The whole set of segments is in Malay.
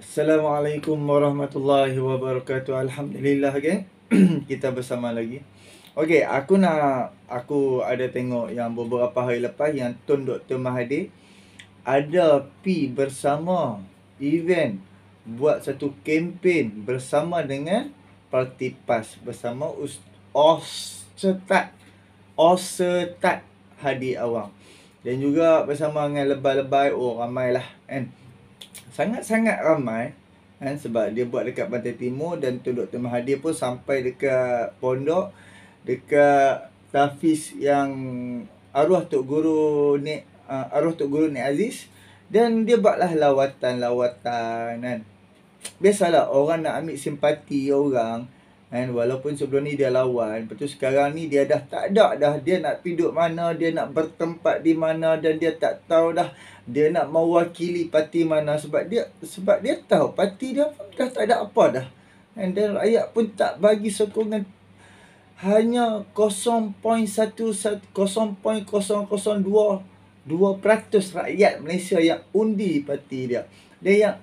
Assalamualaikum warahmatullahi wabarakatuh. Alhamdulillah, geng. Kita bersama lagi. Okey, aku ada tengok yang beberapa hari lepas yang Tun Dr. Mahathir ada pi bersama event, buat satu kempen bersama dengan Parti PAS bersama Ossetat Hadi Awang, dan juga bersama dengan lebay-lebay. Oh, ramailah kan, sangat-sangat ramai kan, sebab dia buat dekat Pantai Timur, dan Tun Dr. Mahathir pun sampai dekat pondok, dekat tahfiz yang arwah Tok Guru Nik Aziz, dan dia buatlah lawatan kan. Biasalah orang nak ambil simpati orang kan, walaupun sebelum ni dia lawan, lepas tu sekarang ni dia dah tak ada dah, dia nak pergi duduk mana, dia nak bertempat di mana, dan dia tak tahu dah dia nak mewakili parti mana, sebab dia tahu parti dia pun dah tak ada apa dah, dan rakyat pun tak bagi sokongan. Hanya 0.002% rakyat Malaysia yang undi parti dia. Dia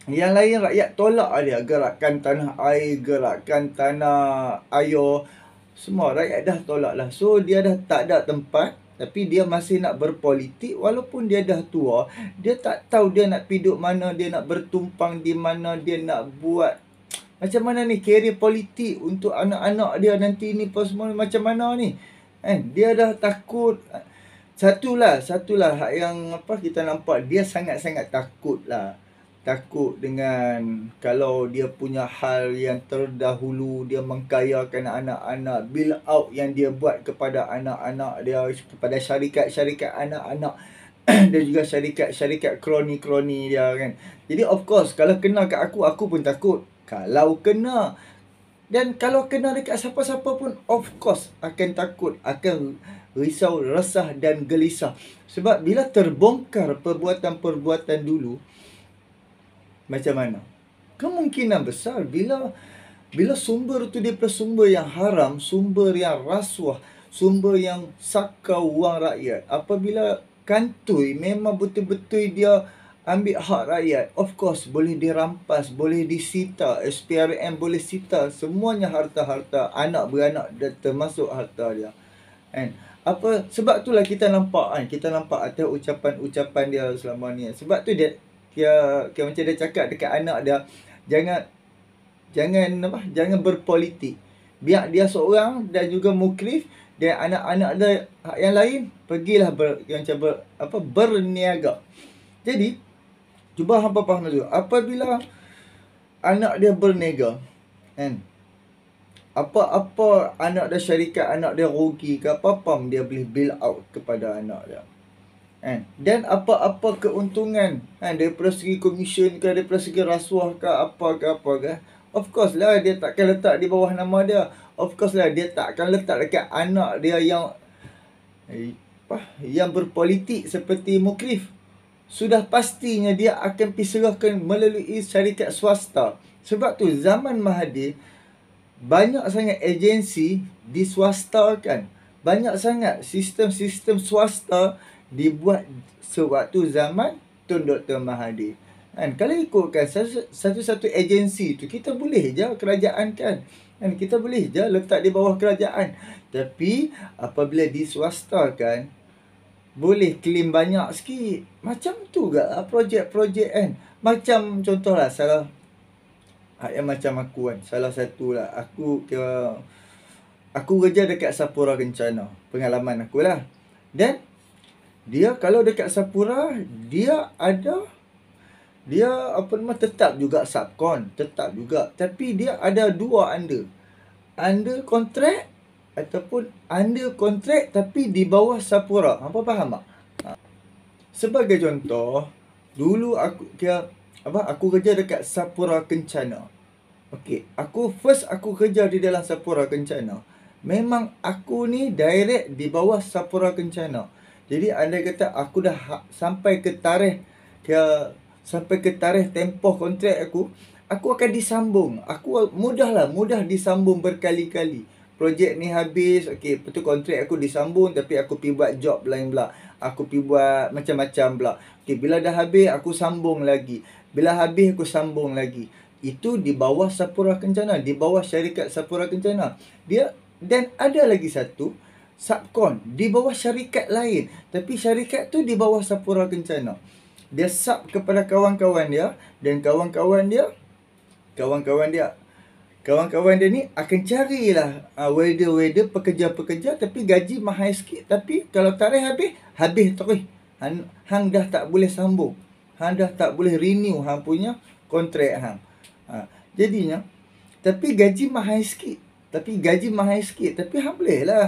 yang lain rakyat tolak dia. Gerakan Tanah Air, Gerakan Tanah Air, semua rakyat dah tolak lah. So dia dah tak ada tempat, tapi dia masih nak berpolitik. Walaupun dia dah tua, dia tak tahu dia nak piduk mana, dia nak bertumpang di mana, dia nak buat macam mana ni kerjaya politik untuk anak-anak dia nanti ni apa semua, macam mana ni kan. Dia dah takut. Satulah yang apa kita nampak, dia sangat-sangat takut lah. Takut dengan kalau dia punya hal yang terdahulu, dia mengkayakan anak-anak, build out yang dia buat kepada anak-anak dia, kepada syarikat-syarikat anak-anak dan juga syarikat kroni-kroni dia kan. Jadi of course kalau kena kat aku pun takut. Kalau kena, dan kalau kena dekat siapa-siapa pun of course akan takut, akan risau, resah dan gelisah. Sebab bila terbongkar perbuatan-perbuatan dulu, macam mana? Kemungkinan besar bila sumber tu daripada sumber yang haram, sumber yang rasuah, sumber yang sakau wang rakyat, apabila kantoi memang betul-betul dia ambil hak rakyat, of course boleh dirampas, boleh disita, SPRM boleh sita semuanya harta-harta anak beranak, dan termasuk harta dia kan. Sebab itulah kita nampak atas ucapan-ucapan dia selama ni. Sebab tu dia macam dia cakap dekat anak dia, jangan berpolitik, biar dia seorang dan juga mukrif, dan anak-anak dia yang lain pergilah berniaga. Jadi cuba hampa faham dulu, apabila anak dia berniaga kan, apa anak dia, syarikat anak dia rugi ke apa-apa, dia boleh build out kepada anak dia kan. Dan apa-apa keuntungan kan, daripada segi komisen ke, daripada segi rasuah ke, apa ke, of course lah dia takkan letak di bawah nama dia. Of course lah dia takkan letak dekat anak dia yang berpolitik seperti mukrif. Sudah pastinya dia akan diserahkan melalui syarikat swasta. Sebab tu zaman Mahathir banyak sangat agensi diswastakan, banyak sangat sistem-sistem swasta dibuat sewaktu zaman Tun Dr. Mahathir kan. Kalau ikutkan satu-satu agensi tu, kita boleh je kerajaan kan, kita boleh je letak di bawah kerajaan. Tapi apabila diswastakan, boleh claim banyak sikit. Macam tu ke projek-projek kan. Macam contohlah, yang macam aku kan, salah satu lah, aku kerja dekat Sapura Kencana, pengalaman aku lah. Dan dia kalau dekat Sapura, dia tetap juga subkon, tetap juga, tapi dia ada dua under kontrak ataupun under kontrak tapi di bawah Sapura. Apa faham tak? Sebagai contoh, dulu aku kerja dekat Sapura Kencana. Okey, aku kerja di dalam Sapura Kencana. Memang aku ni direct di bawah Sapura Kencana. Jadi andai kata aku dah sampai ke tarikh tempoh kontrak aku akan disambung. Mudah disambung berkali-kali. projek ni habis, okey, lepas tu kontrak aku disambung tapi aku pergi buat job lain pula. Aku pergi buat macam-macam pula. Okey, bila dah habis aku sambung lagi. Bila habis aku sambung lagi. Itu di bawah Sapura Kencana, di bawah syarikat Sapura Kencana. Dia, dan ada lagi satu subkon di bawah syarikat lain, tapi syarikat tu di bawah Sapura Kencana. Dia sub kepada kawan-kawan dia, dan kawan-kawan dia ni akan carilah welder-welder, pekerja-pekerja, tapi gaji mahal sikit. Tapi kalau tarikh habis terus. Hang dah tak boleh sambung. Hang dah tak boleh renew hang punya kontrak hang. Jadinya, tapi gaji mahal sikit. Tapi hang boleh lah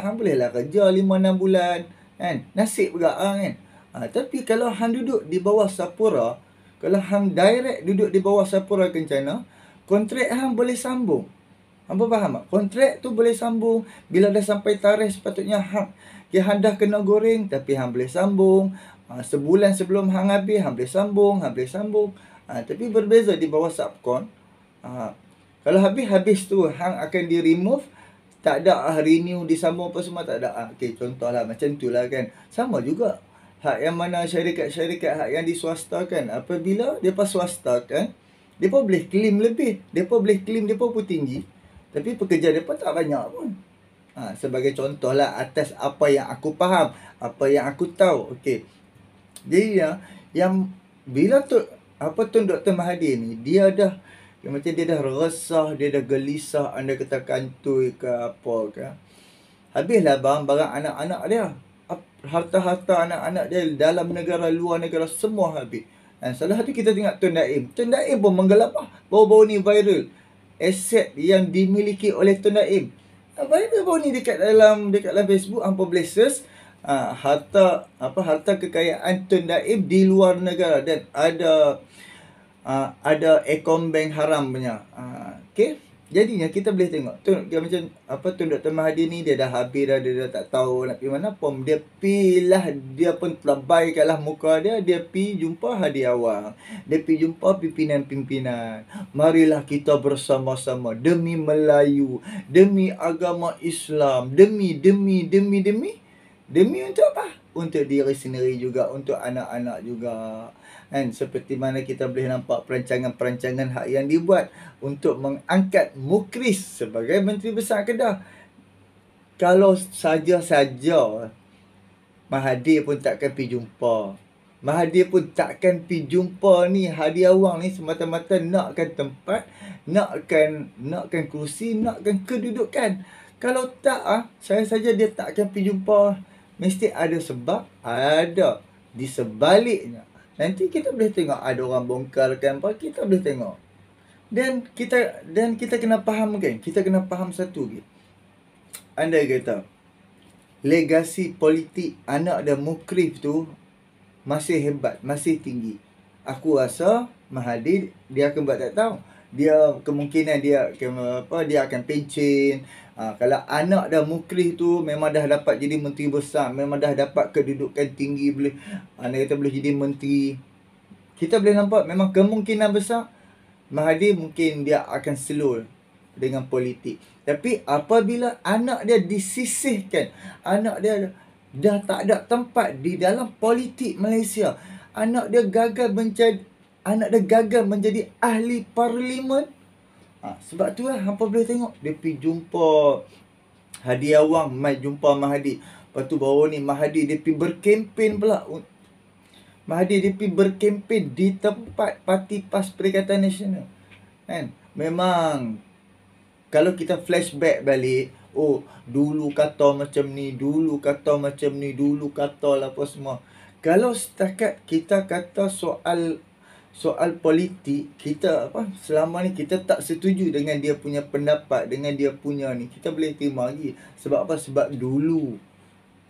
kerja 5-6 bulan. Kan? Nasib juga kan. Tapi kalau hang duduk di bawah Sapura, kalau hang direct duduk di bawah Sapura Kencana, kontrak hang boleh sambung. Hampa faham tak? Kontrak tu boleh sambung. Bila dah sampai tarikh sepatutnya hang dah kena goreng, tapi hang boleh sambung. Sebulan sebelum hang habis, hang boleh sambung. Tapi berbeza di bawah subkon. Kalau habis tu hang akan di remove. Tak ada renew, disambung apa semua, tak ada. Okay, contohlah macam tu lah kan. Sama juga. Hak yang mana syarikat-syarikat hak yang diswastakan, apabila mereka swastakan, mereka boleh claim lebih. Mereka boleh claim mereka pun tinggi. Tapi pekerja mereka tak banyak pun. Sebagai contoh lah atas apa yang aku faham, apa yang aku tahu. Okey. Jadi yang bila tu Tun Dr. Mahathir ni, dia dah macam dia dah resah, dia dah gelisah, anda kata kantoi ke apa ke. Habislah barang-barang anak-anak dia. Harta-harta anak-anak dia dalam negara, luar negara, semua habis. Salah satu kita tengok Tun Daim. Tun Daim pun menggelapah. Baru-baru ni viral. Aset yang dimiliki oleh Tun Daim. Viral baru ni dekat dalam Facebook, hampa boleh search harta kekayaan Tun Daim di luar negara, dan ada akaun bank haram punya. Okey. Jadinya kita boleh tengok Tun Dr. Mahathir ni dia dah habis dah, dia dah tak tahu nak pergi mana pun. Dia pilah, dia pun terbaikkanlah muka dia, dia pergi jumpa Hadiawang. Dia pergi jumpa pimpinan-pimpinan. Marilah kita bersama-sama demi Melayu, demi agama Islam, demi untuk apa? Untuk diri sendiri juga, untuk anak-anak juga. Kan, seperti mana kita boleh nampak perancangan-perancangan hak yang dibuat untuk mengangkat Mukris sebagai Menteri Besar Kedah. Kalau saja-saja Mahathir pun takkan pergi jumpa. Mahathir pun takkan pergi jumpa ni Hadiawang ni semata-mata nakkan tempat, nakkan kerusi, nakkan kedudukan. Kalau tak saya saja dia takkan pergi jumpa. Mesti ada sebab, ada di sebaliknya. Nanti kita boleh tengok ada orang bongkarkan apa, kita boleh tengok. Dan kita kena faham kan, kita kena faham satu gitu. Andai kata legasi politik anak dan Mukrif tu masih hebat, masih tinggi, aku rasa Mahathir dia akan buat tak tahu. Dia kemungkinan dia akan pencen. Kalau anak dah Mukrif tu memang dah dapat jadi menteri besar, memang dah dapat kedudukan tinggi, boleh kita boleh jadi menteri. Kita boleh nampak memang kemungkinan besar Mahathir mungkin dia akan slow dengan politik. Tapi apabila anak dia disisihkan, anak dia dah tak ada tempat di dalam politik Malaysia, anak dia gagal menjadi ahli parlimen. Sebab tu lah hampa boleh tengok dia pergi jumpa Hadiawang, mai jumpa Mahathir. Lepas tu baru ni Mahathir dia pergi berkempen pula. Mahathir dia pergi berkempen di tempat Parti PAS Perikatan Nasional. Kan? Memang kalau kita flashback balik, dulu kata macam ni, dulu kata lah apa semua. Kalau setakat kita kata soal politik, kita selama ni kita tak setuju dengan dia punya pendapat, dengan dia punya ni, kita boleh terima lagi. Sebab apa? Sebab dulu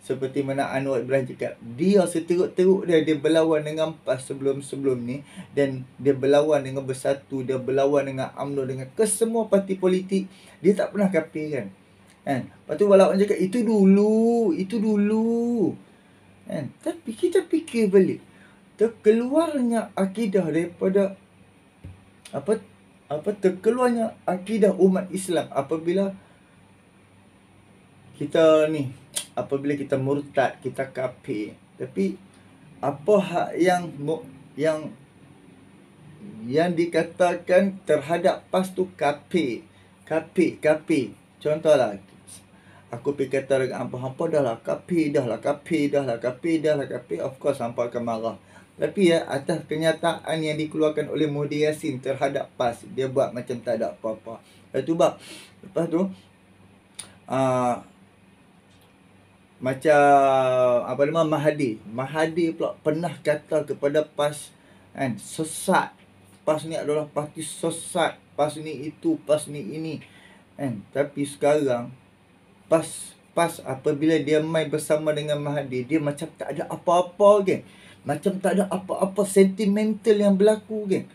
seperti mana Anwar Ibrahim cakap, dia seteruk-teruk dia berlawan dengan PAS sebelum ni, dan dia berlawan dengan Bersatu, dia berlawan dengan UMNO, dengan kesemua parti politik, dia tak pernah kapir kan. Lepas tu walaupun cakap itu dulu kan. Tapi kita fikir balik, terkeluarnya akidah daripada terkeluarnya akidah umat Islam apabila kita ni apabila kita murtad, kita kafir, tapi apa hak yang dikatakan terhadap PAS tu kafir. Contohlah, aku pergi kata dengan hampa dah lah kafir, of course hampa akan marah. Tapi ya, atas kenyataan yang dikeluarkan oleh Muhyiddin Yassin terhadap PAS, dia buat macam tak ada apa-apa. Lepas tu macam apa nama Mahathir pula pernah kata kepada PAS kan, sesat, PAS ni adalah parti sesat, PAS ni itu, PAS ni ini kan. Tapi sekarang PAS apabila dia main bersama dengan Mahathir, dia macam tak ada apa-apa kan, macam tak ada apa-apa sentimental yang berlaku kan.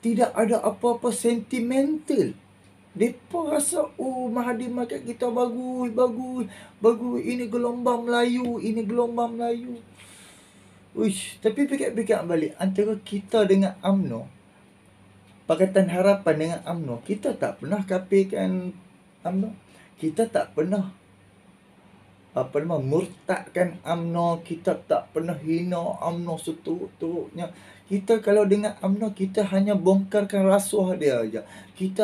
Tidak ada apa-apa sentimental. Mereka rasa, oh Mahathir market kita bagus. Ini gelombang Melayu. Uish, tapi fikir-fikir balik, antara kita dengan UMNO, Pakatan Harapan dengan UMNO, kita tak pernah kafirkan UMNO. Kita tak pernah murtadkan UMNO. Kita tak pernah hina UMNO seteruk-teruknya. Kita kalau dengan UMNO, kita hanya bongkarkan rasuah dia aja. Kita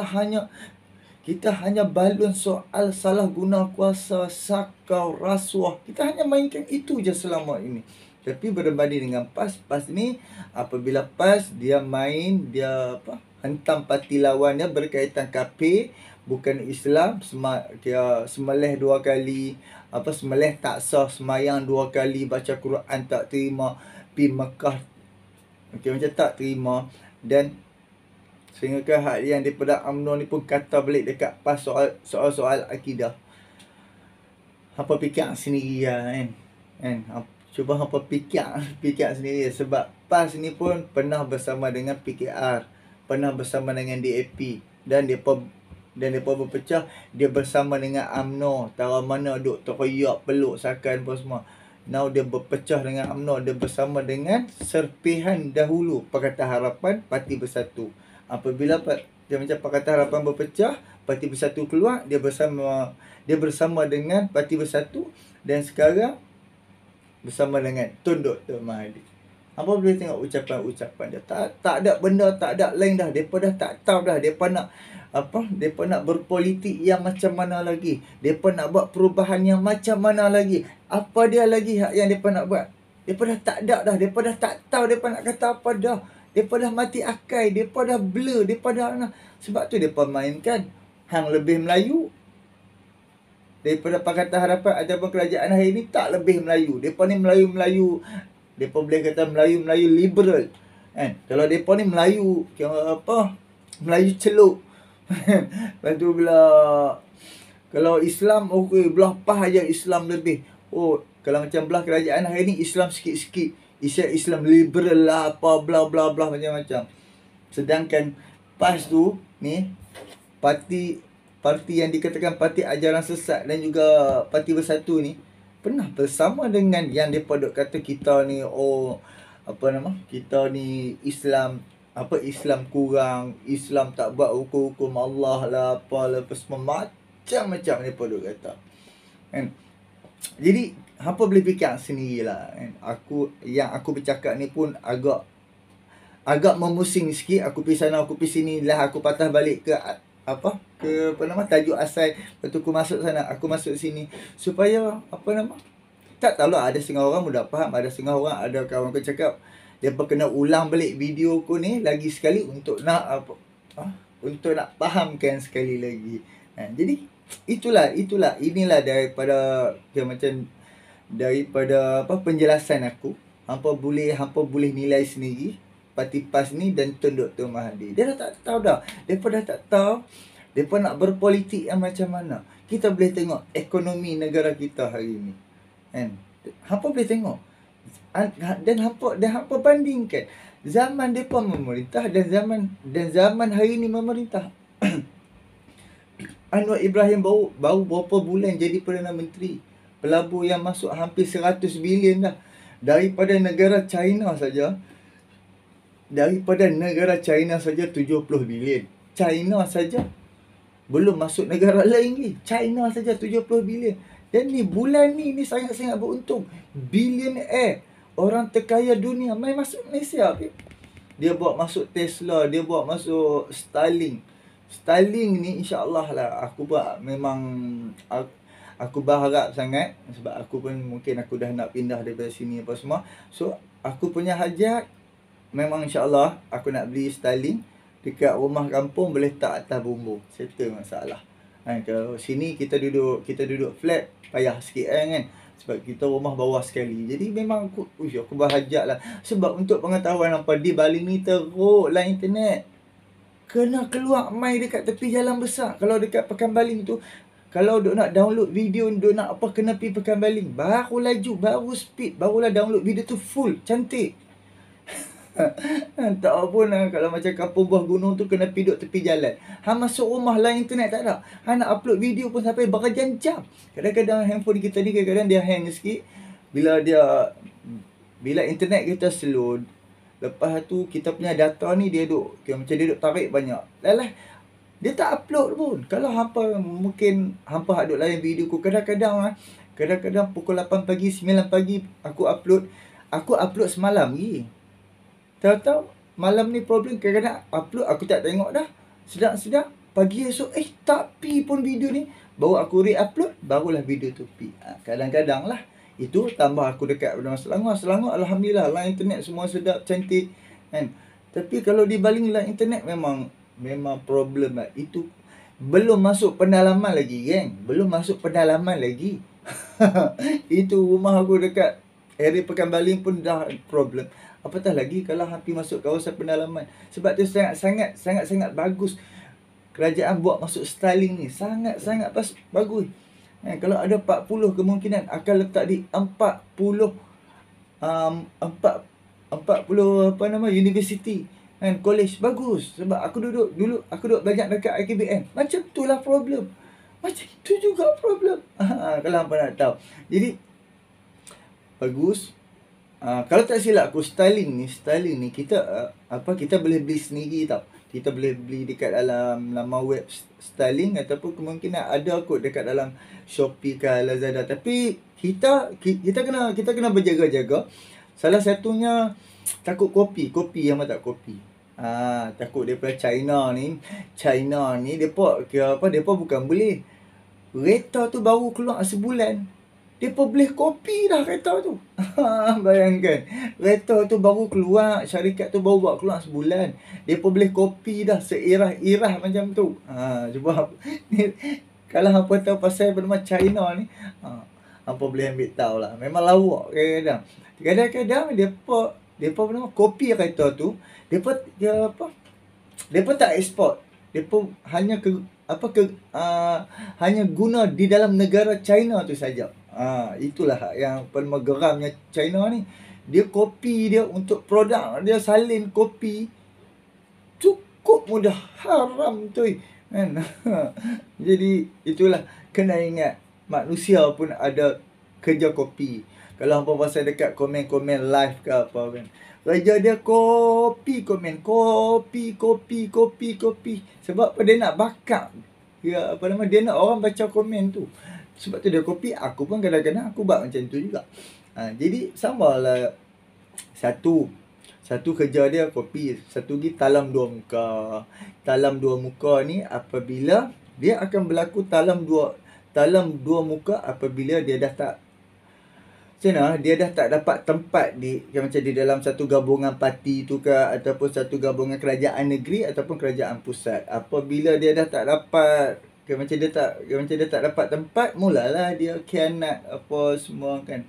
hanya balun soal salah guna kuasa, sakau, rasuah. Kita hanya mainkan itu je selama ini. Tapi berbanding dengan PAS ni, apabila PAS dia main, dia hentam parti lawannya berkaitan kafir, bukan Islam, dia semelih 2 kali, semelih tak sah, semayang 2 kali, baca Quran tak terima, pergi Mekah macam tak terima. Dan sehingga hak yang daripada UMNO ni pun kata balik dekat PAS soal akidah. Hampa fikir sendiri lah kan. Cuba hampa fikir sendiri. Sebab PAS ni pun pernah bersama dengan PKR, pernah bersama dengan DAP, dan mereka berpecah. Dia bersama dengan UMNO, tahu mana duk teriak peluk sakan apa semua. Now dia berpecah dengan UMNO, dia bersama dengan serpihan dahulu Pakatan Harapan, Parti Bersatu. Apabila dia macam Pakatan Harapan berpecah, Parti Bersatu keluar, dia bersama dengan Parti Bersatu, dan sekarang bersama dengan Tun Dr. Mahathir. Apa boleh tengok ucapan dia, tak ada benda, tak ada lain dah. Depa dah tak tahu dah depa nak depa nak berpolitik yang macam mana lagi, depa nak buat perubahan yang macam mana lagi, apa dia lagi yang depa nak buat. Depa dah tak ada dah, depa dah tak tahu depa nak kata apa dah. Depa dah mati akal, depa dah blur, depa dah sebab tu depa mainkan hang lebih Melayu daripada Pakatan Harapan ataupun kerajaan hari ni, tak lebih Melayu. Depa ni Melayu, depa boleh kata Melayu liberal kan. Kalau depa ni Melayu Melayu celup. Lepas tu bila kalau Islam, okey, belah PAS aja Islam lebih. Oh, kalau macam belah kerajaan hari ni Islam sikit-sikit, Islam liberal lah, apa bla bla bla macam-macam. Sedangkan PAS tu ni parti yang dikatakan parti ajaran sesat dan juga Parti Bersatu ni pernah bersama dengan yang depa duk kata kita ni kita ni Islam kurang, Islam tak buat hukum Allah lah, apalah macam-macam depa duk kata kan. Jadi hampa boleh fikir sendirilah kan. Aku bercakap ni pun agak memusing sikit. Aku pergi sana, aku pergi sini lah, aku patah balik ke tajuk asal. Lepas tu aku masuk sana, aku masuk sini, supaya tak tahulah, ada setengah orang mudah faham, ada setengah orang, ada kawan aku cakap depa kena ulang balik video aku ni lagi sekali untuk nak fahamkan sekali lagi. Jadi inilah daripada penjelasan aku. Hampa boleh nilai sendiri parti PAS ni dan Tun Dr. Mahathir. Dia dah tak tahu dah. Depa dah tak tahu depa nak berpolitik yang macam mana. Kita boleh tengok ekonomi negara kita hari ni kan. Hampa boleh tengok dan hampa bandingkan zaman depa memerintah dan zaman hari ni memerintah. Anwar Ibrahim baru berapa bulan jadi Perdana Menteri. Pelabur yang masuk hampir 100 bilion dah. Daripada negara China saja 70 bilion. China saja. Belum masuk negara lain ni. China saja 70 bilion. Dan ni bulan ni sangat-sangat beruntung. Billionaire, orang terkaya dunia mai masuk Malaysia. Dia bawa masuk Tesla, dia bawa masuk Starlink. Starlink ni insya-Allah lah aku buat memang aku berharap sangat sebab aku pun mungkin aku dah nak pindah daripada sini apa semua. So aku punya hajat memang insya-Allah aku nak beli Starlink dekat rumah kampung, boleh tak atas bumbung. Settle masalah. Kalau sini kita duduk flat payah sikit kan. Sebab kita rumah bawah sekali. Jadi memang aku berhajat lah. Sebab untuk pengetahuan apa, di Bali ni teruk lah internet. Kena keluar mai dekat tepi jalan besar. Kalau dekat Pekan Baling tu, kalau duk nak download video, duk nak apa, kena pergi Pekan Baling. Baru laju, baru speed, barulah download video tu full, cantik. Tak pun kalau macam kampung buah gunung tu kena pergi duduk tepi jalan. Masuk rumah line internet tak ada. Nak upload video pun sampai berjam-jam. Kadang-kadang handphone kita ni kadang-kadang dia hang sikit. Bila internet kita slow, lepas tu kita punya data ni dia duk macam dia duk tarik banyak. Lalah dia tak upload pun. Kalau hampa mungkin hampa duk layan video ku kadang-kadang pukul 8 pagi, 9 pagi aku upload semalam lagi. Tahu-tahu malam ni problem, kadang-kadang upload aku tak tengok dah. Sedang pagi esok tak pi pun video ni. Baru aku re-upload, barulah video tu pi. Kadang-kadang lah. Itu tambah aku dekat dengan Selangor alhamdulillah line internet semua sedap, cantik kan. Tapi kalau di Baling line internet memang problem lah. Itu belum masuk pendalaman lagi kan. Belum masuk pendalaman lagi. Itu rumah aku dekat area Pekan Baling pun dah problem. Apatah lagi kalau hampir masuk kawasan pendalaman. Sebab tu sangat bagus kerajaan buat masuk Starlink ni. Sangat bagus. Kalau ada 40 kemungkinan akan letak di 40 universiti kan, college. Bagus. Sebab aku dulu belajar dekat IKBM. Macam tu lah problem. Macam tu juga problem. Kalau hampa nak tahu. Jadi bagus. Kalau tak silap aku Starlink ni kita kita boleh beli sendiri tau. Kita boleh beli dekat dalam nama web Starlink ataupun kemungkinan ada kot dekat dalam Shopee ke Lazada. Tapi kita kena berjaga-jaga. Salah satunya takut kopi yang tak kopi. Takut daripada China ni depa bukan boleh. Kereta tu baru keluar sebulan. Depa boleh kopi dah kereta tu. Bayangkan. Kereta tu baru keluar, syarikat tu baru buat keluar sebulan. Depa boleh kopi dah seirah-irah macam tu. Cuba ni, kalau hampa tahu pasal bernama China ni, hampa boleh ambil tahu lah. Memang lawak kadang-kadang. Kadang-kadang depa bernama kopi kereta tu, depa tak ekspor. Depa hanya hanya guna di dalam negara China tu saja. Itulah yang paling geramnya China ni. Dia kopi dia untuk produk dia salin kopi cukup mudah, haram tu kan. Jadi itulah, kena ingat manusia pun ada kerja kopi. Kalau hampa pasal dekat komen-komen live ke apa kan, kerja dia kopi, komen kopi. Sebab apa? Dia nak bakar dia nak orang baca komen tu. Sebab tu dia kopi. Aku pun kadang-kadang aku buat macam tu juga. Jadi sama lah. Satu kerja dia kopi, satu lagi talam dua muka. Talam dua muka ni apabila dia akan berlaku talam dua muka apabila dia dah tak dapat tempat macam di dalam satu gabungan parti tu ke, ataupun satu gabungan kerajaan negeri ataupun kerajaan pusat. Apabila dia dah tak dapat macam dia tak dapat tempat, mulalah dia khianat apa semua kan.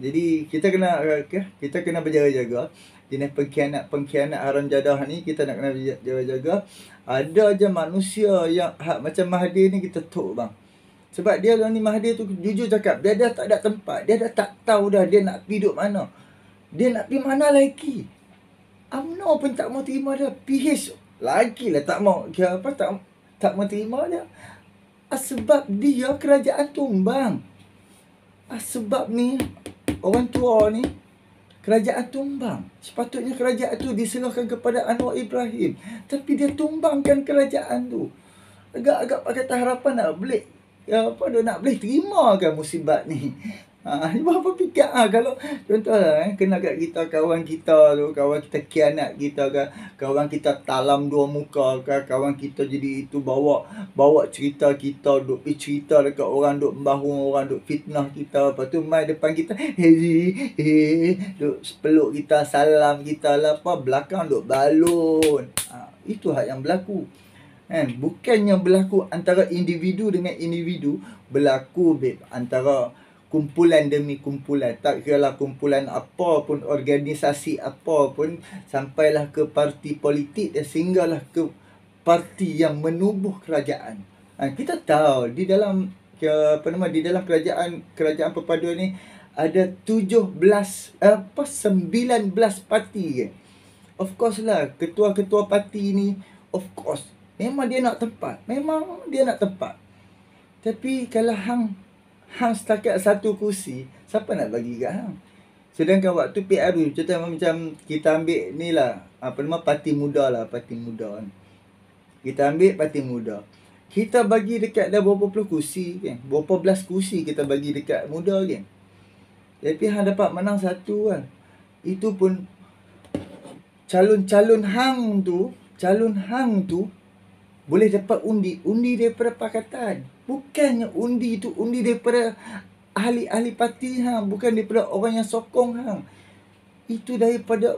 Jadi kita kena berjaga-jaga. Jenis pengkhianat haram jadah ni kita nak kena jaga-jaga. Ada je manusia yang macam Mahathir ni, kita tok bang. Sebab dia ni Mahathir tu jujur cakap, dia dah tak ada tempat. Dia dah tak tahu dah dia nak pergi duduk mana. Dia nak pergi mana lagi. UMNO pun tak mau terima dia. PH lagi lah tak mau. Tak mau terima dia. Sebab dia kerajaan tumbang. Sebab ni orang tua ni kerajaan tumbang. Sepatutnya kerajaan tu diserahkan kepada Anwar Ibrahim, tapi dia tumbangkan kerajaan tu. agak-agak Pakatan Harapan nak boleh, apa dia nak boleh terima kan musibat ni. Apa fikir kalau contohlah kena kat kita kawan kita tu, kawan kita khianat kita kan, kawan kita talam dua muka kan, kawan kita jadi itu bawa cerita kita duk pergi cerita dekat orang, duk membahu orang, duk fitnah kita, lepas tu mai depan kita duk peluk kita, salam kita lah, apa belakang duk balon. Itu hak yang berlaku. Kan, bukannya berlaku antara individu dengan individu, berlaku antara kumpulan demi kumpulan. Tak kiralah kumpulan apa pun, organisasi apa pun, sampailah ke parti politik dan sehinggalah ke parti yang menubuh kerajaan. Kita tahu di dalam di dalam kerajaan perpaduan ni ada 19 parti kan. Of course lah, ketua-ketua parti ni of course memang dia nak tempat. Tapi kalau hang setakat satu kursi, siapa nak bagi kat hang? Sedangkan waktu PRU, contoh macam kita ambil ni lah, parti muda kan. Kita ambil parti muda. Kita bagi dekat dah berapa puluh kursi kan. Berapa belas kursi kita bagi dekat muda kan. Tapi hang dapat menang satu kan. Itu pun calon hang tu boleh dapat undi daripada pakatan. Bukannya undi daripada ahli-ahli parti hang, bukan daripada orang yang sokong hang. Itu daripada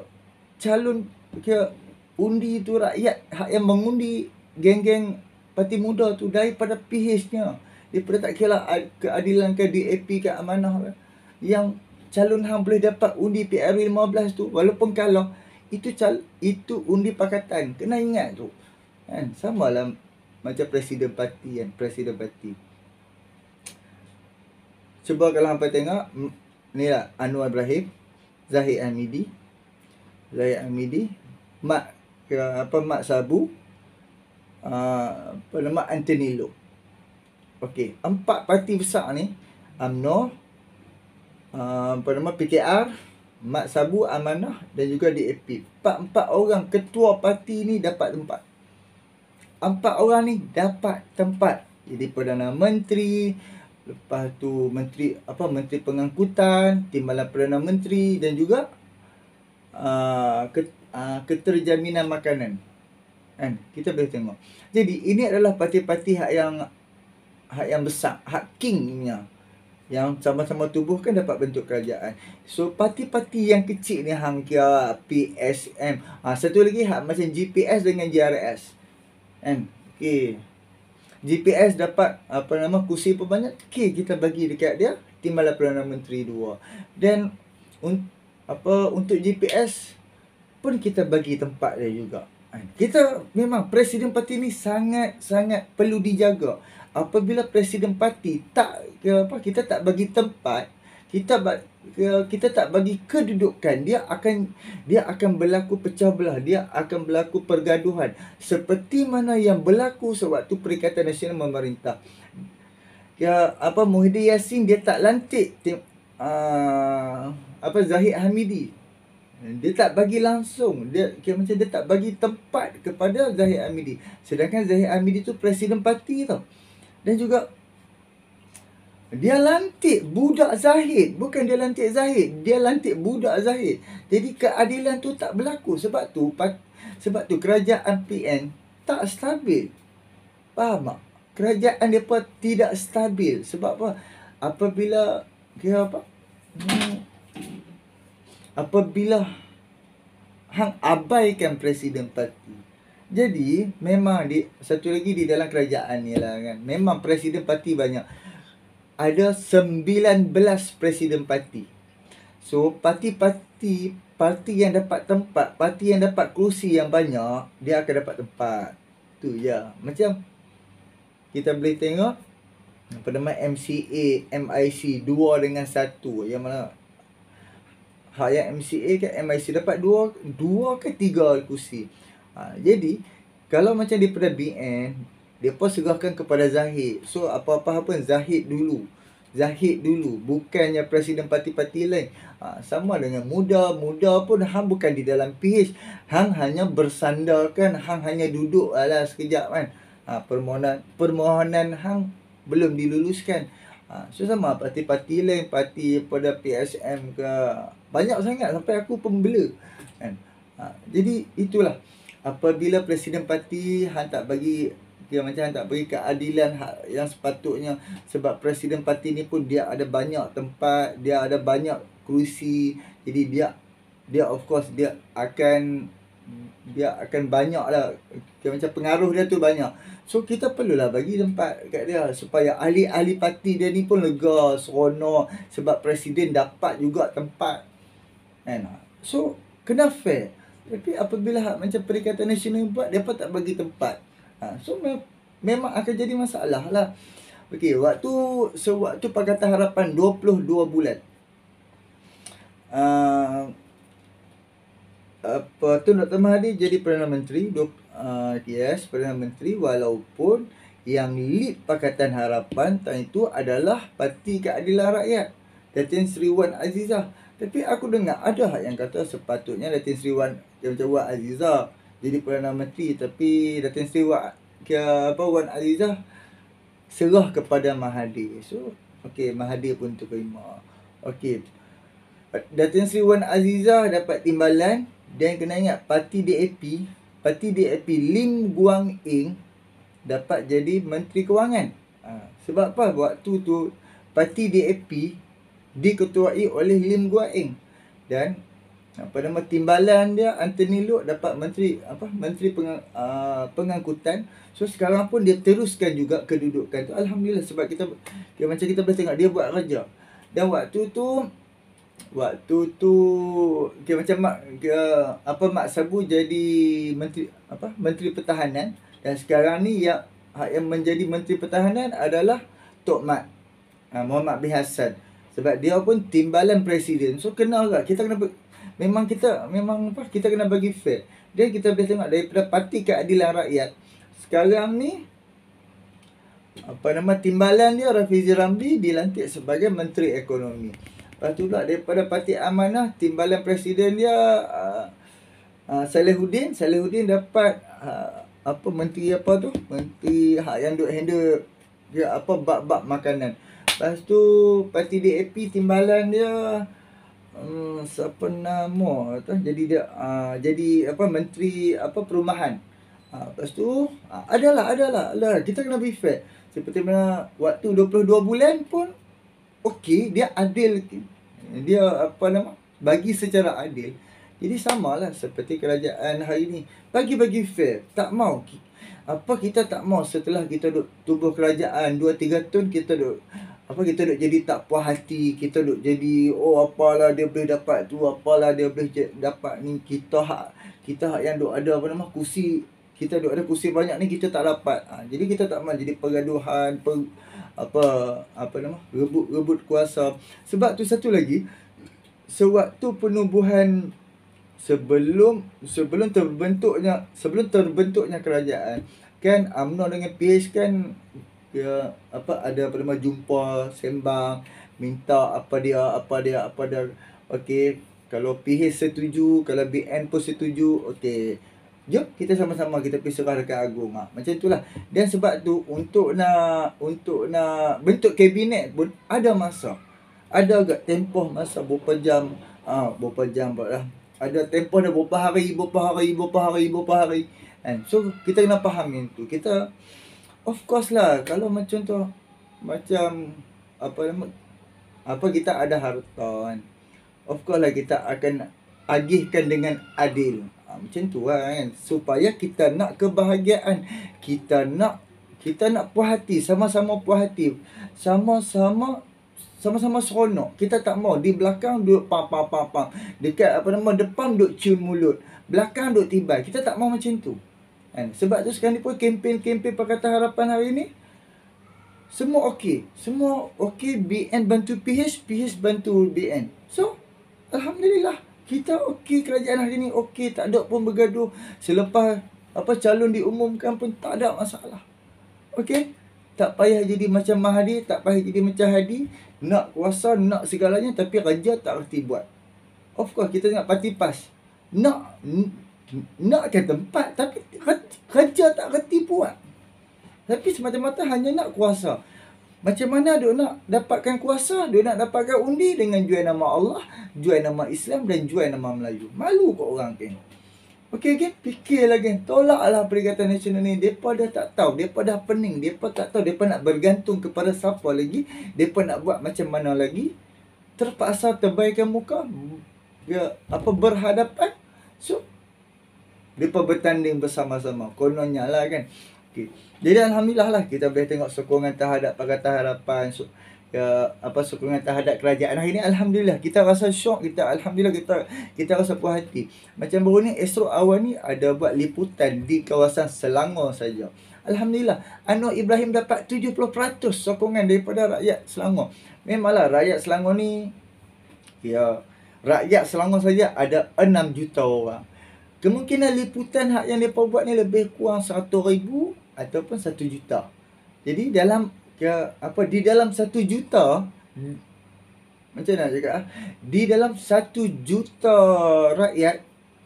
calon undi tu rakyat hak yang mengundi geng-geng parti muda tu, daripada PH-nya, daripada tak kira keadilan ke DAP ke amanah ke, yang calon hang boleh dapat undi PRU 15 tu, walaupun kalau itu undi pakatan. Kena ingat tu kan, samalah macam presiden parti kan, cuba kalau hampa tengok ni lah, Anwar Ibrahim, Zahid Hamidi, Mat Sabu, Anthony Loh. Okey, 4 parti besar ni, UMNO, PKR, Mat Sabu, Amanah dan juga DAP. 4 orang ketua parti ni dapat tempat. 4 orang ni dapat tempat. Jadi Perdana Menteri, lepas tu Menteri Pengangkutan, Timbalan Perdana Menteri dan juga Keterjaminan Makanan. Kan? Kita boleh tengok. Jadi ini adalah parti-parti hak yang besar, hak king punya, yang sama-sama tubuhkan dapat bentuk kerajaan. So parti-parti yang kecil ni hang kira PSM. Satu lagi hak macam GPS dengan JRS. Kan? Okey. GPS dapat kursi berbanyak. Okey, kita bagi dekat dia Timbalan Perdana Menteri 2. Dan untuk GPS pun kita bagi tempat dia juga. Kita memang presiden parti ni sangat perlu dijaga. Apabila presiden parti kita tak bagi tempat, kita tak bagi kedudukan, dia akan berlaku pecah belah, dia akan berlaku pergaduhan seperti mana yang berlaku sewaktu Perikatan Nasional memerintah. Muhyiddin Yassin dia tak lantik Zahid Hamidi. Dia tak bagi langsung, dia tak bagi tempat kepada Zahid Hamidi. Sedangkan Zahid Hamidi tu presiden parti tau. Dan juga dia lantik budak Zahid. Bukan dia lantik Zahid, dia lantik budak Zahid. Jadi keadilan tu tak berlaku. Sebab tu kerajaan PN tak stabil. Faham tak? Kerajaan mereka tidak stabil. Sebab apa? Apabila hang abaikan presiden parti. Jadi memang satu lagi di dalam kerajaan ni lah kan, memang presiden parti banyak. Ada 19 presiden parti. So parti yang dapat tempat, parti yang dapat kerusi yang banyak, dia akan dapat tempat. Tu je. Macam kita boleh tengok MCA, MIC 2 dengan 1. Yang mana hak yang MCA ke MIC dapat 2 ke 3 kursi. Jadi kalau macam daripada BN, dia pun serahkan kepada Zahid. So apa-apa pun Zahid dulu, bukannya presiden parti-parti lain. Sama dengan muda pun hang bukan di dalam PH, hang hanya bersandarkan, hang hanya duduk sekejap kan. permohonan hang belum diluluskan. So sama parti-parti lain, parti pada PSM ke, banyak sangat sampai aku pembela kan. Jadi itulah, apabila presiden parti hang tak bagi, dia macam hang tak bagi keadilan yang sepatutnya, sebab presiden parti ni pun dia ada banyak tempat, dia ada banyak kerusi, jadi dia of course dia akan banyak lah, macam pengaruh dia tu banyak. So kita perlulah bagi tempat kat dia, supaya ahli-ahli parti dia ni pun lega, seronok, sebab presiden dapat juga tempat kan. So kena fair. Tapi apabila macam Perikatan Nasional buat, dia pun tak bagi tempat, so memang akan jadi masalah lah. Okey, sewaktu Pakatan Harapan 22 bulan, Tun Dr. Mahathir jadi Perdana Menteri, yes, Perdana Menteri, walaupun yang lead Pakatan Harapan time itu adalah Parti Keadilan Rakyat, Datin Seri Wan Azizah. Tapi aku dengar ada yang kata sepatutnya Datin Seri Wan Azizah jadi Perdana Menteri, tapi Datin Seri Wan Azizah serah kepada Mahathir. So okey, Mahathir pun terima. Okey, Datin Seri Wan Azizah dapat timbalan. Dan kena ingat, parti DAP Lim Guang Eng dapat jadi Menteri Kewangan. Sebab apa? Waktu tu parti DAP diketuai oleh Lim Guang Eng, dan timbalan dia Anthony Loke dapat Menteri Pengangkutan. So sekarang pun dia teruskan juga kedudukan tu. Alhamdulillah, sebab kita macam kita boleh tengok dia buat kerja. Dan waktu tu macam Mak Sabu jadi Menteri Pertahanan, dan sekarang ni yang menjadi Menteri Pertahanan adalah Tok Mat, Muhammad bin Hassan, sebab dia pun timbalan presiden. So kena juga, kita kena bagi fair. Dan kita boleh tengok daripada Parti Keadilan Rakyat sekarang ni, timbalan dia Rafizi Ramli dilantik sebagai Menteri Ekonomi. Lepas tu pula daripada Parti Amanah, timbalan presiden dia Salihuddin dapat menteri menteri yang duk handle dia bab makanan. Lepas tu Parti DAP timbalan dia siapa nama tu, jadi dia jadi menteri perumahan. Lepas tu adalah kita kena be fair. Seperti mana waktu 22 bulan pun okey, dia adil, dia bagi secara adil. Jadi samalah seperti kerajaan hari ni, bagi fair. Tak mau kita tak mau setelah kita duk tubuh kerajaan 2-3 tahun, kita duk jadi tak puas hati, kita duk jadi apalah dia boleh dapat tu, apalah dia boleh dapat ni, kita hak yang duk ada kursi, kita duk ada kursi banyak ni kita tak dapat. Jadi kita tak mau jadi pergaduhan, rebut kuasa. Sebab tu satu lagi, sewaktu penubuhan sebelum terbentuknya kerajaan kan, UMNO dengan PH kan ada jumpa, sembang, minta apa dia. Okey, kalau PH setuju, kalau BN pun setuju, okey, jom kita sama-sama kita pergi serah dekat Agung. Macam itulah. Dan sebab tu untuk nak bentuk kabinet pun ada masa. Ada agak tempoh masa berapa jam pula. Ada tempoh dah berapa hari kan. So kita kena faham itu. Kita of course lah, kalau macam tu kita ada harta kan, of course lah kita akan agihkan dengan adil. Macam tu lah kan, supaya kita nak kebahagiaan, kita nak puas hati, sama-sama puas hati, sama-sama seronok. Kita tak mau di belakang duk pam dekat depan duk cium mulut, belakang duk tibai. Kita tak mau macam tu kan. Sebab tu sekarang ni pun kempen Pakatan Harapan hari ni semua okey, BN bantu PH bantu BN. So alhamdulillah, kita okey, kerajaan hari ni okey, tak ada pun bergaduh. Selepas calon diumumkan pun tak ada masalah. Okey, tak payah jadi macam Mahathir, tak payah jadi macam Hadi, nak kuasa, nak segalanya, tapi kerja tak reti buat. Of course kita tengok parti PAS, nak ke tempat, tapi kerja tak reti buat. Tapi semata-mata hanya nak kuasa. Macam mana dia nak dapatkan kuasa? Dia nak dapatkan undi dengan jual nama Allah, jual nama Islam dan jual nama Melayu. Malu kau orang kan? Okey, fikirlah kan. Tolaklah Perikatan Nasional ni. Mereka dah tak tahu. Mereka dah pening. Mereka tak tahu. Mereka nak bergantung kepada siapa lagi. Mereka nak buat macam mana lagi. Terpaksa terbaikkan muka. Ya, berhadapan. So, mereka bertanding bersama-sama. Kononnya lah kan. Okay. Jadi Alhamdulillah lah kita boleh tengok sokongan terhadap Pakatan Harapan. Sokongan terhadap kerajaan hari ni. Alhamdulillah kita rasa syok, alhamdulillah kita rasa puas hati. Macam baru ni esok awal ni ada buat liputan di kawasan Selangor saja. Alhamdulillah Anwar Ibrahim dapat 70% sokongan daripada rakyat Selangor. Memanglah rakyat Selangor ni, ya, rakyat Selangor saja ada 6 juta orang. Kemungkinan liputan hak yang mereka buat ni lebih kurang 100,000 ataupun 1 juta. Jadi di dalam 1 juta, macam mana cakap, di dalam 1 juta rakyat,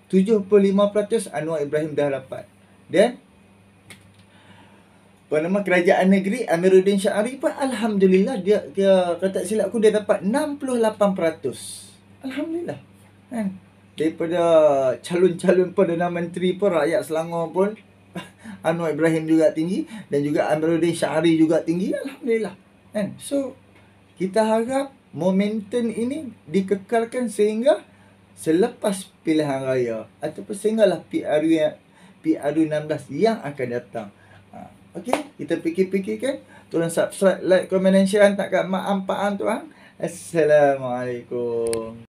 75% Anwar Ibrahim dah dapat. Dan kerajaan negeri Amiruddin Syahri pun alhamdulillah dia kata silap aku dia dapat 68%. Alhamdulillah kan. Daripada calon-calon Perdana Menteri pun rakyat Selangor pun Anwar Ibrahim juga tinggi dan juga Amiruddin Syahri juga tinggi. Alhamdulillah kan. So kita harap momentum ini dikekalkan sehingga selepas pilihan raya ataupun sehinggalah PRU 16 yang akan datang. Okey, kita fikir-fikirkan. Tolong subscribe, like, komen dan share. Tak kat mak ampaan tuan. Assalamualaikum.